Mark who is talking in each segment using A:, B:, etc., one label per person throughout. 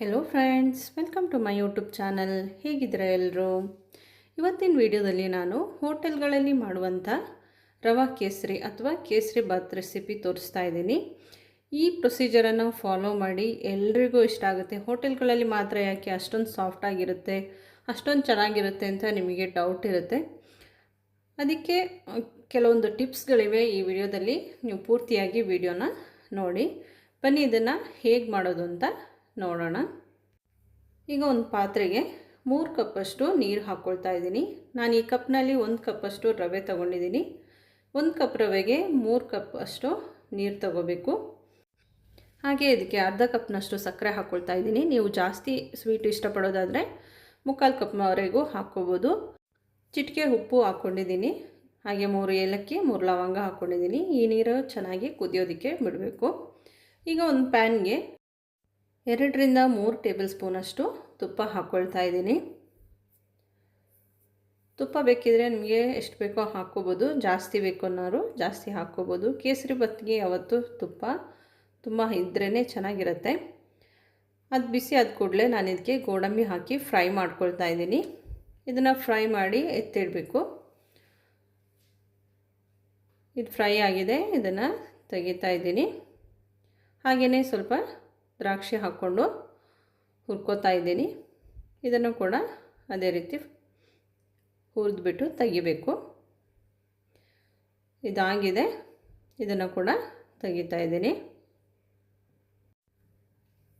A: Hello friends, welcome to my YouTube channel. ಹೇಗಿದ್ದೀರಾ ಎಲ್ಲರೂ? ಇವತ್ತಿನ ವಿಡಿಯೋದಲ್ಲಿ ನಾನು ಹೋಟೆಲ್ಗಳಲ್ಲಿ ಮಾಡುವಂಥ ರವಾ ಕೇಸರಿ ಅಥವಾ ಕೇಸರಿ ಬಾತ್ ರೆಸಿಪಿ ತೋರಿಸ್ತಾ ಇದ್ದೀನಿ. ಈ ಪ್ರೊಸೀಜರನ್ನು ಫಾಲೋ ಮಾಡಿ ಎಲ್ರಿಗೂ ಇಷ್ಟ ಆಗುತ್ತೆ. ಹೋಟೆಲ್ಗಳಲ್ಲಿ ಮಾತ್ರ ಯಾಕೆ ಅಷ್ಟೊಂದು ಸಾಫ್ಟಾಗಿರುತ್ತೆ, ಅಷ್ಟೊಂದು ಚೆನ್ನಾಗಿರುತ್ತೆ ಅಂತ ನಿಮಗೆ ಡೌಟ್ ಇರುತ್ತೆ. ಅದಕ್ಕೆ ಕೆಲವೊಂದು ಟಿಪ್ಸ್ಗಳಿವೆ. ಈ ವಿಡಿಯೋದಲ್ಲಿ ನೀವು ಪೂರ್ತಿಯಾಗಿ ವಿಡಿಯೋನ ನೋಡಿ. ಬನ್ನಿ ಇದನ್ನು ಹೇಗೆ ಮಾಡೋದು ಅಂತ ನೋಡೋಣ. ಈಗ ಒಂದು ಪಾತ್ರೆಗೆ 3 ಕಪ್ಪಷ್ಟು ನೀರು ಹಾಕ್ಕೊಳ್ತಾ ಇದ್ದೀನಿ. ನಾನು ಈ ಕಪ್ನಲ್ಲಿ 1 ಕಪ್ಪಷ್ಟು ರವೆ ತೊಗೊಂಡಿದ್ದೀನಿ. 1 ಕಪ್ ರವೆಗೆ 3 ಕಪ್ಪಷ್ಟು ನೀರು ತಗೋಬೇಕು. ಹಾಗೆ ಇದಕ್ಕೆ ಅರ್ಧ ಕಪ್ನಷ್ಟು ಸಕ್ಕರೆ ಹಾಕ್ಕೊಳ್ತಾ ಇದ್ದೀನಿ. ನೀವು ಜಾಸ್ತಿ ಸ್ವೀಟ್ ಇಷ್ಟಪಡೋದಾದರೆ 3/4 ಕಪ್ನವರೆಗೂ ಹಾಕ್ಕೋಬೋದು. ಚಿಟಿಕೆ ಉಪ್ಪು ಹಾಕ್ಕೊಂಡಿದ್ದೀನಿ. ಹಾಗೆ 3 ಏಲಕ್ಕಿ 3 ಲವಂಗ ಹಾಕ್ಕೊಂಡಿದ್ದೀನಿ. ಈ ನೀರು ಚೆನ್ನಾಗಿ ಕುದಿಯೋದಕ್ಕೆ ಬಿಡಬೇಕು. ಈಗ ಒಂದು ಪ್ಯಾನ್ಗೆ 2 ರಿಂದ 3 ಟೇಬಲ್ ಸ್ಪೂನಷ್ಟು ತುಪ್ಪ ಹಾಕ್ಕೊಳ್ತಾ ಇದ್ದೀನಿ. ತುಪ್ಪ ಬೇಕಿದ್ರೆ ನಿಮಗೆ ಎಷ್ಟು ಬೇಕೋ ಹಾಕ್ಕೋಬೋದು. ಜಾಸ್ತಿ ಬೇಕು ಅನ್ನೋರು ಜಾಸ್ತಿ ಹಾಕ್ಕೋಬೋದು. ಕೇಸರಿ ಬಾತ್ಗೆ ಯಾವತ್ತೂ ತುಪ್ಪ ತುಂಬ ಇದ್ರೇ ಚೆನ್ನಾಗಿರುತ್ತೆ. ಅದು ಬಿಸಿ ಆದ ಕೂಡಲೇ ನಾನು ಇದಕ್ಕೆ ಗೋಡಂಬಿ ಹಾಕಿ ಫ್ರೈ ಮಾಡ್ಕೊಳ್ತಾ ಇದ್ದೀನಿ. ಇದನ್ನು ಫ್ರೈ ಮಾಡಿ ಎತ್ತಿಡಬೇಕು. ಇದು ಫ್ರೈ ಆಗಿದೆ, ಇದನ್ನು ತೆಗಿತಾ ಇದ್ದೀನಿ. ಹಾಗೆಯೇ ಸ್ವಲ್ಪ ದ್ರಾಕ್ಷಿ ಹಾಕ್ಕೊಂಡು ಹುರ್ಕೋತಾ ಇದ್ದೀನಿ. ಇದನ್ನು ಕೂಡ ಅದೇ ರೀತಿ ಹುರಿದ್ಬಿಟ್ಟು ತೆಗಿಬೇಕು. ಇದಾಗಿದೆ, ಇದನ್ನು ಕೂಡ ತೆಗಿತಾ ಇದ್ದೀನಿ.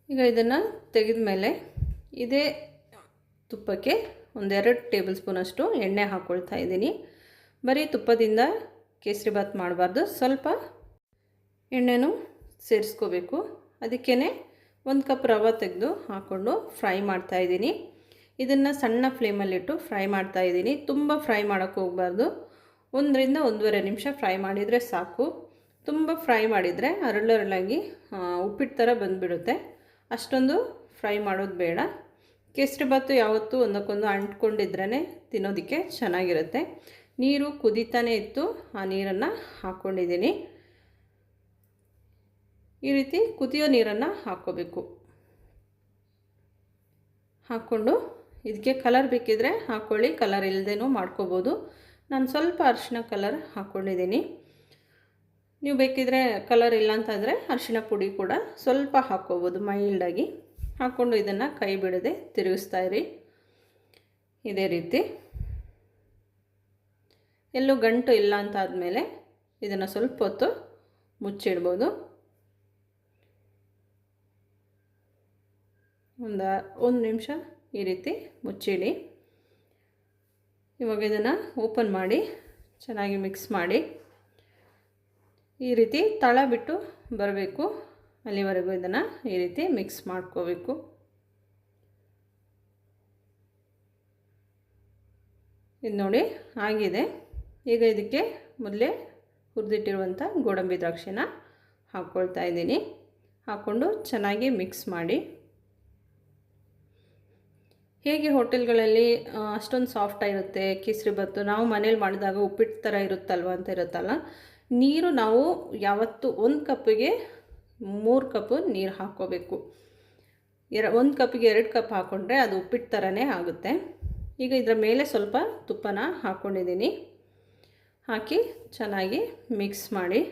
A: ಈಗ ಇದನ್ನು ತೆಗೆದ ಮೇಲೆ ಇದೇ ತುಪ್ಪಕ್ಕೆ 1-2 ಟೇಬಲ್ ಸ್ಪೂನಷ್ಟು ಎಣ್ಣೆ ಹಾಕ್ಕೊಳ್ತಾ ಇದ್ದೀನಿ. ಬರೀ ತುಪ್ಪದಿಂದ ಕೇಸರಿ ಬಾತ್ ಮಾಡಬಾರ್ದು, ಸ್ವಲ್ಪ ಎಣ್ಣೆನೂ ಸೇರಿಸ್ಕೋಬೇಕು. ಅದಕ್ಕೇ 1 ಕಪ್ ರವೆ ತೆಗೆದು ಹಾಕ್ಕೊಂಡು ಫ್ರೈ ಮಾಡ್ತಾಯಿದ್ದೀನಿ. ಇದನ್ನು ಸಣ್ಣ ಫ್ಲೇಮಲ್ಲಿಟ್ಟು ಫ್ರೈ ಮಾಡ್ತಾಯಿದ್ದೀನಿ. ತುಂಬ ಫ್ರೈ ಮಾಡೋಕ್ಕೆ ಹೋಗಬಾರ್ದು. 1 ರಿಂದ 1.5 ನಿಮಿಷ ಫ್ರೈ ಮಾಡಿದರೆ ಸಾಕು. ತುಂಬ ಫ್ರೈ ಮಾಡಿದರೆ ಅರಳಾಗಿ ಉಪ್ಪಿಟ್ಟು ಥರ ಬಂದುಬಿಡುತ್ತೆ. ಅಷ್ಟೊಂದು ಫ್ರೈ ಮಾಡೋದು ಬೇಡ. ಕೇಸರಿ ಬಾತು ಯಾವತ್ತೂ ಒಂದಕ್ಕೊಂದು ಅಂಟ್ಕೊಂಡಿದ್ರೇ ತಿನ್ನೋದಕ್ಕೆ ಚೆನ್ನಾಗಿರುತ್ತೆ. ನೀರು ಕುದೀತಾನೇ ಇತ್ತು, ಆ ನೀರನ್ನು ಹಾಕ್ಕೊಂಡಿದ್ದೀನಿ. ಈ ರೀತಿ ಕುದಿಯೋ ನೀರನ್ನು ಹಾಕ್ಕೋಬೇಕು. ಹಾಕ್ಕೊಂಡು ಇದಕ್ಕೆ ಕಲರ್ ಬೇಕಿದ್ರೆ ಹಾಕ್ಕೊಳ್ಳಿ, ಕಲರ್ ಇಲ್ಲದೇನೂ ಮಾಡ್ಕೋಬೋದು. ನಾನು ಸ್ವಲ್ಪ ಅರಿಶಿನ ಕಲರ್ ಹಾಕ್ಕೊಂಡಿದ್ದೀನಿ. ನೀವು ಬೇಕಿದ್ರೆ ಕಲರ್ ಇಲ್ಲ ಅಂತಂದರೆ ಅರಿಶಿನ ಪುಡಿ ಕೂಡ ಸ್ವಲ್ಪ ಹಾಕ್ಕೋಬೋದು ಮೈಲ್ಡಾಗಿ. ಹಾಕ್ಕೊಂಡು ಇದನ್ನು ಕೈ ಬಿಡದೆ ತಿರುಗಿಸ್ತಾ ಇರಿ. ಇದೇ ರೀತಿ ಎಲ್ಲೂ ಗಂಟು ಇಲ್ಲ ಅಂತ ಆದಮೇಲೆ ಇದನ್ನು ಸ್ವಲ್ಪ ಹೊತ್ತು ಮುಚ್ಚಿಡ್ಬೋದು. ಒಂದು ನಿಮಿಷ ಈ ರೀತಿ ಮುಚ್ಚಿಡಿ. ಇವಾಗ ಇದನ್ನು ಓಪನ್ ಮಾಡಿ ಚೆನ್ನಾಗಿ ಮಿಕ್ಸ್ ಮಾಡಿ. ಈ ರೀತಿ ತಳ ಬಿಟ್ಟು ಬರಬೇಕು, ಅಲ್ಲಿವರೆಗೂ ಇದನ್ನು ಈ ರೀತಿ ಮಿಕ್ಸ್ ಮಾಡ್ಕೋಬೇಕು. ಇದು ನೋಡಿ ಆಗಿದೆ. ಈಗ ಇದಕ್ಕೆ ಮೊದಲೇ ಹುರಿದಿಟ್ಟಿರುವಂಥ ಗೋಡಂಬಿ ದ್ರಾಕ್ಷಿನ ಹಾಕ್ಕೊಳ್ತಾ ಇದ್ದೀನಿ. ಹಾಕ್ಕೊಂಡು ಚೆನ್ನಾಗಿ ಮಿಕ್ಸ್ ಮಾಡಿ. ಹೇಗೆ ಹೋಟೆಲ್ಗಳಲ್ಲಿ ಅಷ್ಟೊಂದು ಸಾಫ್ಟಾಗಿರುತ್ತೆ ಕೇಸರಿ ಬಾತು, ನಾವು ಮನೇಲಿ ಮಾಡಿದಾಗ ಉಪ್ಪಿಟ್ಟು ಥರ ಇರುತ್ತಲ್ವ ಅಂತ ಇರುತ್ತಲ್ಲ. ನೀರು ನಾವು ಯಾವತ್ತು 1 ಕಪ್ಪಿಗೆ 3 ಕಪ್ಪು ನೀರು ಹಾಕ್ಕೋಬೇಕು. 1 ಕಪ್ಪಿಗೆ 2 ಕಪ್ ಹಾಕ್ಕೊಂಡ್ರೆ ಅದು ಉಪ್ಪಿಟ್ಟು ಥರನೇ ಆಗುತ್ತೆ. ಈಗ ಇದರ ಮೇಲೆ ಸ್ವಲ್ಪ ತುಪ್ಪನ ಹಾಕ್ಕೊಂಡಿದ್ದೀನಿ. ಹಾಕಿ ಚೆನ್ನಾಗಿ ಮಿಕ್ಸ್ ಮಾಡಿ.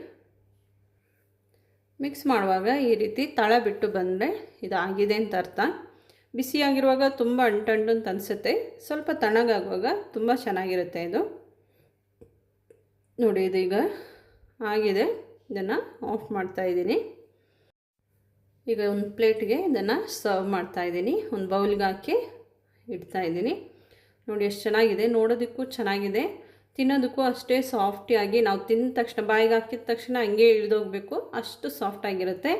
A: ಮಿಕ್ಸ್ ಮಾಡುವಾಗ ಈ ರೀತಿ ತಳ ಬಿಟ್ಟು ಬಂದರೆ ಇದಾಗಿದೆ ಅಂತ ಅರ್ಥ. ಬಿಸಿಯಾಗಿರುವಾಗ ತುಂಬ ಅಂಟಂಟು ಅಂತ ಅನಿಸುತ್ತೆ. ಸ್ವಲ್ಪ ತಣ್ಣಗಾಗುವಾಗ ತುಂಬ ಚೆನ್ನಾಗಿರುತ್ತೆ ಇದು. ನೋಡಿ ಇದು ಈಗ ಆಗಿದೆ. ಇದನ್ನು ಆಫ್ ಮಾಡ್ತಾಯಿದ್ದೀನಿ. ಈಗ ಒಂದು ಪ್ಲೇಟ್ಗೆ ಇದನ್ನು ಸರ್ವ್ ಮಾಡ್ತಾಯಿದ್ದೀನಿ. ಒಂದು ಬೌಲ್ಗೆ ಹಾಕಿ ಇಡ್ತಾಯಿದ್ದೀನಿ. ನೋಡಿ ಎಷ್ಟು ಚೆನ್ನಾಗಿದೆ, ನೋಡೋದಕ್ಕೂ ಚೆನ್ನಾಗಿದೆ, ತಿನ್ನೋದಕ್ಕೂ ಅಷ್ಟೇ ಸಾಫ್ಟಿಯಾಗಿ. ನಾವು ತಿಂದ ತಕ್ಷಣ ಬಾಯಿಗೆ ಹಾಕಿದ ತಕ್ಷಣ ಹಂಗೆ ಇಳಿದೋಗಬೇಕು, ಅಷ್ಟು ಸಾಫ್ಟಾಗಿರುತ್ತೆ.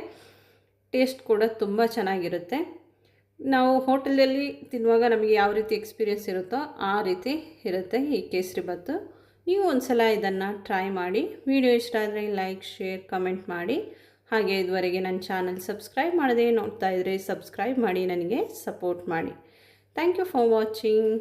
A: ಟೇಸ್ಟ್ ಕೂಡ ತುಂಬ ಚೆನ್ನಾಗಿರುತ್ತೆ. ನಾವು ಹೋಟೆಲಲ್ಲಿ ತಿನ್ನುವಾಗ ನಮಗೆ ಯಾವ ರೀತಿ ಎಕ್ಸ್ಪೀರಿಯೆನ್ಸ್ ಇರುತ್ತೋ ಆ ರೀತಿ ಇರುತ್ತೆ ಈ ಕೇಸರಿ ಬಾತು. ನೀವು ಒಂದು ಸಲ ಇದನ್ನು ಟ್ರೈ ಮಾಡಿ. ವಿಡಿಯೋ ಇಷ್ಟ ಆದರೆ ಲೈಕ್, ಶೇರ್, ಕಮೆಂಟ್ ಮಾಡಿ. ಹಾಗೆ ಇದುವರೆಗೆ ನನ್ನ ಚಾನಲ್ ಸಬ್ಸ್ಕ್ರೈಬ್ ಮಾಡದೆ ನೋಡ್ತಾ ಇದ್ದರೆ ಸಬ್ಸ್ಕ್ರೈಬ್ ಮಾಡಿ, ನನಗೆ ಸಪೋರ್ಟ್ ಮಾಡಿ. Thank you for watching.